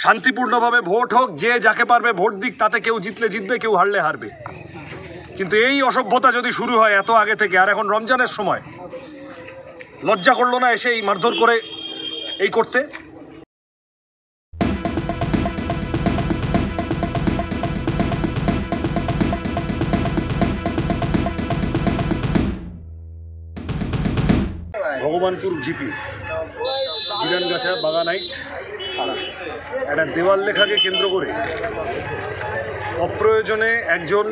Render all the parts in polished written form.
শান্তিপূর্ণভাবে ভোট হোক, যে যাকে পারবে ভোট দিক, তাতে কেউ জিতলে জিতবে, কেউ হারলে হারবে। কিন্তু এই অসভ্যতা যদি শুরু হয় এত আগে থেকে, আর এখন রমজানের সময়, লজ্জা করলো না এসে এই মারধর করে এই করতে? ভগবানপুর জিপি জিরানগাছা বাগানাইট একটা দেওয়াল লেখাকে কেন্দ্র করে অপ্রয়োজনে একজন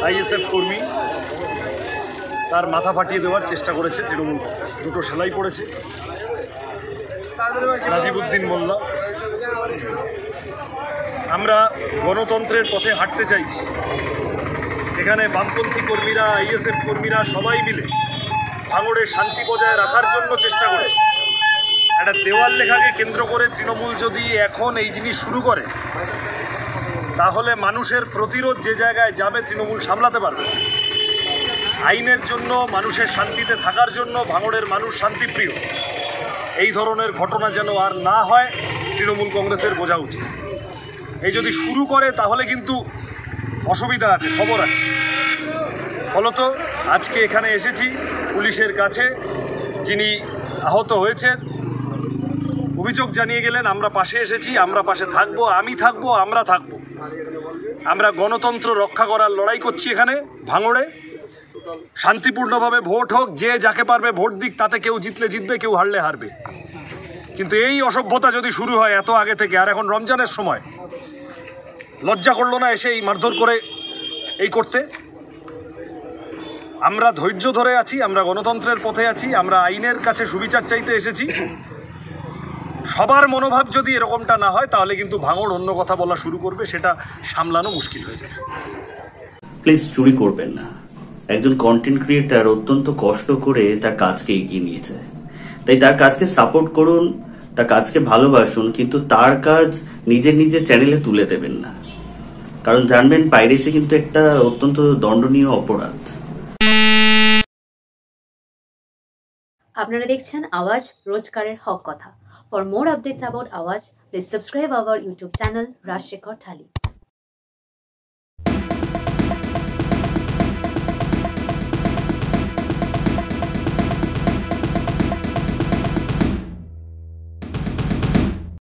আইএসএফ কর্মী তার মাথা ফাটিয়ে দেওয়ার চেষ্টা করেছে তৃণমূল কংগ্রেস। দুটো সেলাই পড়েছে। নাজিবউদ্দিন মোল্লা, আমরা গণতন্ত্রের পথে হাঁটতে চাইছি। এখানে বামপন্থী কর্মীরা, আইএসএফ কর্মীরা সবাই মিলে ভাঙড়ে শান্তি বজায় রাখার জন্য চেষ্টা করেছে। একটা দেওয়াল লেখাকে কেন্দ্র করে তৃণমূল যদি এখন এই জিনিস শুরু করে, তাহলে মানুষের প্রতিরোধ যে জায়গায় যাবে তৃণমূল সামলাতে পারবে। আইনের জন্য, মানুষের শান্তিতে থাকার জন্য ভাঙড়ের মানুষ শান্তিপ্রিয়। এই ধরনের ঘটনা যেন আর না হয়, তৃণমূল কংগ্রেসের বোঝা উচিত। এই যদি শুরু করে তাহলে কিন্তু অসুবিধা আছে, খবর আছে। ফলত আজকে এখানে এসেছি পুলিশের কাছে, যিনি আহত হয়েছেন অভিযোগ জানিয়ে গেলেন। আমরা পাশে এসেছি, আমরা পাশে থাকবো, আমি থাকবো, আমরা থাকবো। আমরা গণতন্ত্র রক্ষা করার লড়াই করছি এখানে ভাঙড়ে। শান্তিপূর্ণভাবে ভোট হোক, যে যাকে পারবে ভোট দিক, তাতে কেউ জিতলে জিতবে, কেউ হারলে হারবে। কিন্তু এই অসভ্যতা যদি শুরু হয় এত আগে থেকে, আর এখন রমজানের সময়, লজ্জা করলো না এসে এই মারধর করে এই করতে? আমরা ধৈর্য ধরে আছি, আমরা গণতন্ত্রের পথে আছি, আমরা আইনের কাছে সুবিচার চাইতে এসেছি। সবার মনোভাব যদি এরকমটা না হয়, তাহলে কিন্তু ভাঙড় অন্য কথা বলা শুরু করবে, সেটা সামলানো মুশকিল হয়ে যাবে। প্লিজ চুরি করবেন না। একজন কন্টেন্ট ক্রিয়েটার অত্যন্ত কষ্ট করে তার কাজকে এগিয়ে নিয়েছে, তাই তার কাজকে সাপোর্ট করুন, তার কাজকে ভালোবাসুন, কিন্তু তার কাজ নিজের চ্যানেলে তুলে দেবেন না। কারণ জানবেন, পাইরেসি কিন্তু একটা অত্যন্ত দণ্ডনীয় অপরাধ। আপনারা দেখছেন আওয়াজ, রোজকারের হক কথা। ফর মোর আপডেটস অ্যাবাউট আওয়াজ, please subscribe our YouTube channel Rajshekhar thali.